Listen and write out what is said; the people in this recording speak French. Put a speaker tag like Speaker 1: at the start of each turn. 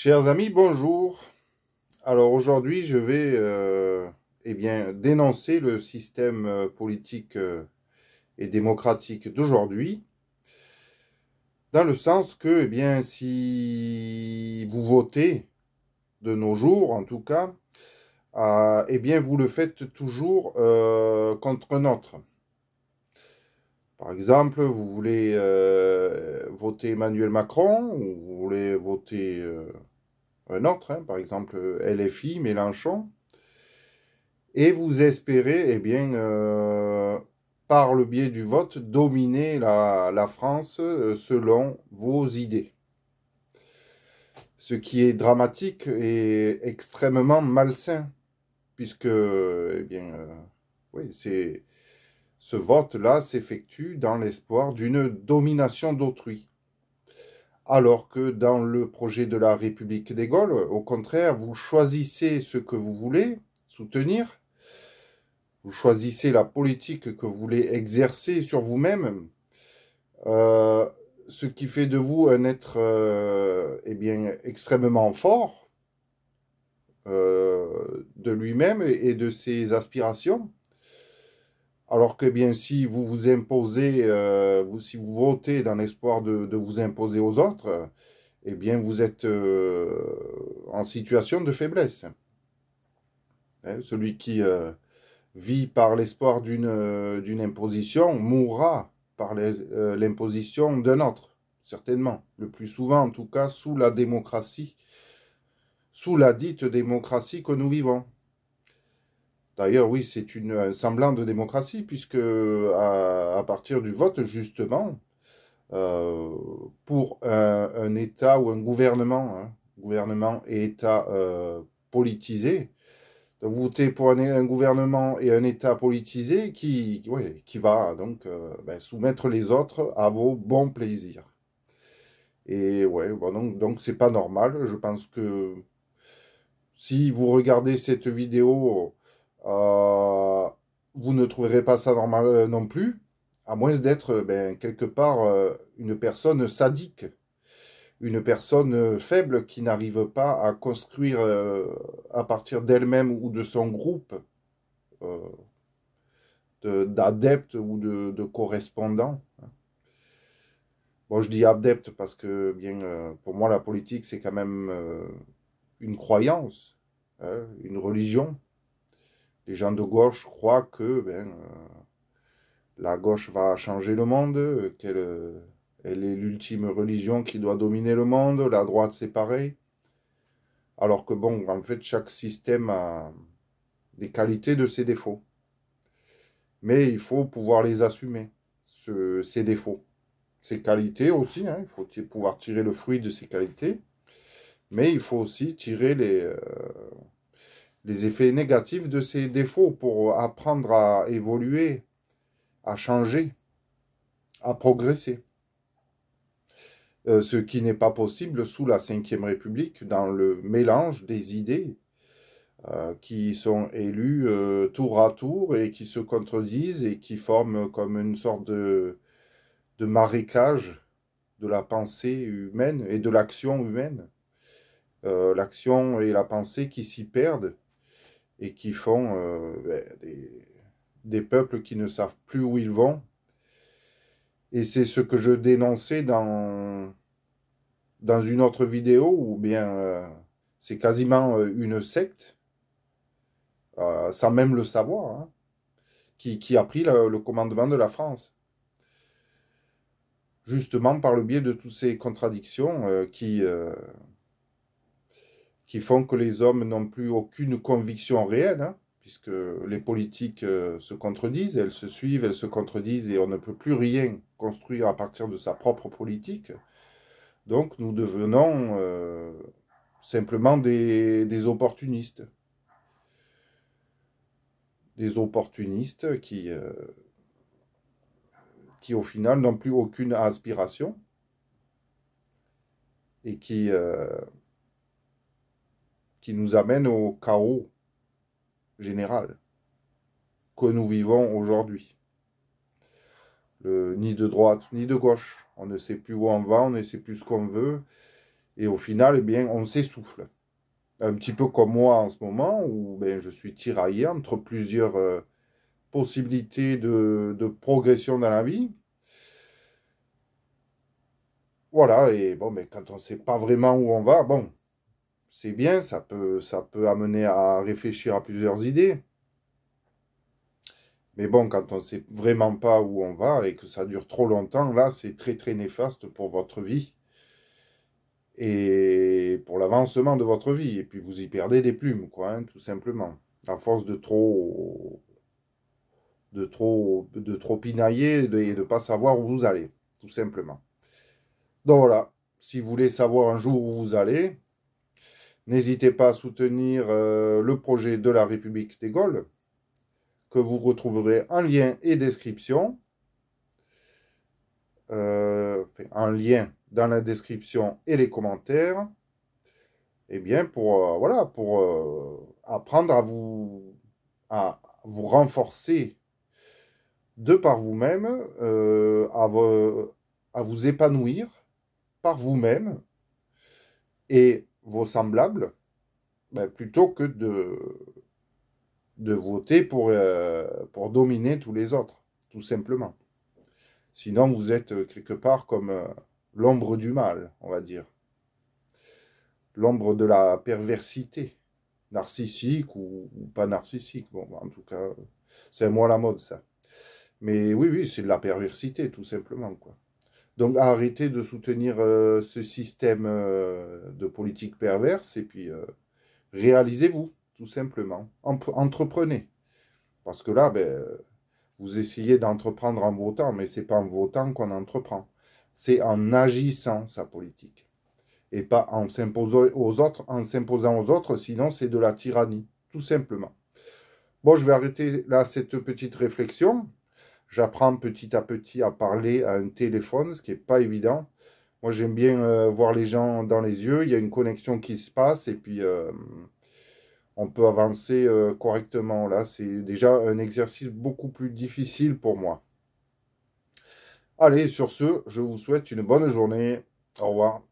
Speaker 1: Chers amis, bonjour. Alors aujourd'hui, je vais dénoncer le système politique et démocratique d'aujourd'hui, dans le sens que, si vous votez, de nos jours en tout cas, vous le faites toujours contre un autre. Par exemple, vous voulez voter Emmanuel Macron, ou vous voulez voter un autre, hein, par exemple LFI, Mélenchon, et vous espérez, par le biais du vote, dominer la France selon vos idées. Ce qui est dramatique et extrêmement malsain, puisque, oui, ce vote-là s'effectue dans l'espoir d'une domination d'autrui. Alors que dans le projet de la République des Gaules, au contraire, vous choisissez ce que vous voulez soutenir, vous choisissez la politique que vous voulez exercer sur vous-même, euh, ce qui fait de vous un être extrêmement fort de lui-même et de ses aspirations. Alors que si vous vous imposez, si vous votez dans l'espoir de vous imposer aux autres, vous êtes en situation de faiblesse. Hein, celui qui vit par l'espoir d'une imposition mourra par l'imposition d'un autre, certainement. Le plus souvent, en tout cas, sous la démocratie, sous la dite démocratie que nous vivons. D'ailleurs, oui, c'est un semblant de démocratie, puisque à partir du vote, justement, euh, pour un État ou un gouvernement, hein, gouvernement et État politisé, vous votez pour un gouvernement et un État politisé qui va donc soumettre les autres à vos bons plaisirs. Et ouais, bon, donc c'est pas normal. Je pense que si vous regardez cette vidéo, euh, vous ne trouverez pas ça normal non plus, à moins d'être quelque part une personne sadique, une personne faible qui n'arrive pas à construire à partir d'elle-même ou de son groupe euh, d'adeptes ou de correspondants. Bon, je dis adeptes parce que, pour moi, la politique, c'est quand même une croyance, hein, une religion. Les gens de gauche croient que la gauche va changer le monde, qu'elle elle est l'ultime religion qui doit dominer le monde, la droite, c'est pareil. Alors que, bon, en fait, chaque système a des qualités de ses défauts. Mais il faut pouvoir les assumer, ces défauts. Ses qualités aussi, hein, il faut pouvoir tirer le fruit de ses qualités, mais il faut aussi tirer les effets négatifs de ses défauts pour apprendre à évoluer, à changer, à progresser. Ce qui n'est pas possible sous la Ve République, dans le mélange des idées qui sont élues tour à tour et qui se contredisent et qui forment comme une sorte de marécage de la pensée humaine et de l'action humaine. L'action et la pensée qui s'y perdent et qui font des peuples qui ne savent plus où ils vont. Et c'est ce que je dénonçais dans une autre vidéo, où c'est quasiment une secte, sans même le savoir, hein, qui a pris le commandement de la France. Justement par le biais de toutes ces contradictions qui font que les hommes n'ont plus aucune conviction réelle, hein, puisque les politiques se contredisent, elles se suivent, elles se contredisent, et on ne peut plus rien construire à partir de sa propre politique. Donc nous devenons simplement des opportunistes. Des opportunistes qui au final n'ont plus aucune aspiration et qui nous amènent au chaos général que nous vivons aujourd'hui. Ni de droite, ni de gauche. On ne sait plus où on va, on ne sait plus ce qu'on veut. Et au final, eh bien, on s'essouffle. Un petit peu comme moi en ce moment, où ben, je suis tiraillé entre plusieurs possibilités de progression dans la vie. Voilà, et bon, mais quand on ne sait pas vraiment où on va, bon, c'est bien, ça peut amener à réfléchir à plusieurs idées. Mais bon, quand on ne sait vraiment pas où on va et que ça dure trop longtemps, là, c'est très très néfaste pour votre vie et pour l'avancement de votre vie. Et puis vous y perdez des plumes, quoi, hein, tout simplement. À force de trop pinailler et de ne pas savoir où vous allez, tout simplement. Donc voilà, si vous voulez savoir un jour où vous allez, n'hésitez pas à soutenir le projet de la République des Gaules, que vous retrouverez en lien et description. Un lien dans la description et les commentaires. Eh bien, voilà, pour apprendre à vous renforcer de par vous-même, à vous épanouir par vous-même et vos semblables, ben, plutôt que de voter pour dominer tous les autres, tout simplement. Sinon, vous êtes quelque part comme l'ombre du mal, on va dire. L'ombre de la perversité, narcissique ou pas narcissique. Bon, en tout cas, c'est moi la mode, ça. Mais oui, oui, c'est de la perversité, tout simplement, quoi. Donc, arrêtez de soutenir ce système de politique perverse et puis réalisez-vous, tout simplement. Entreprenez. Parce que là, ben, vous essayez d'entreprendre en votant, mais c'est pas en votant qu'on entreprend. C'est en agissant sa politique. Et pas en s'imposant aux autres, sinon c'est de la tyrannie, tout simplement. Bon, je vais arrêter là cette petite réflexion. J'apprends petit à petit à parler à un téléphone, ce qui n'est pas évident. Moi, j'aime bien voir les gens dans les yeux, il y a une connexion qui se passe et puis on peut avancer correctement. Là, c'est déjà un exercice beaucoup plus difficile pour moi. Allez, sur ce, je vous souhaite une bonne journée. Au revoir.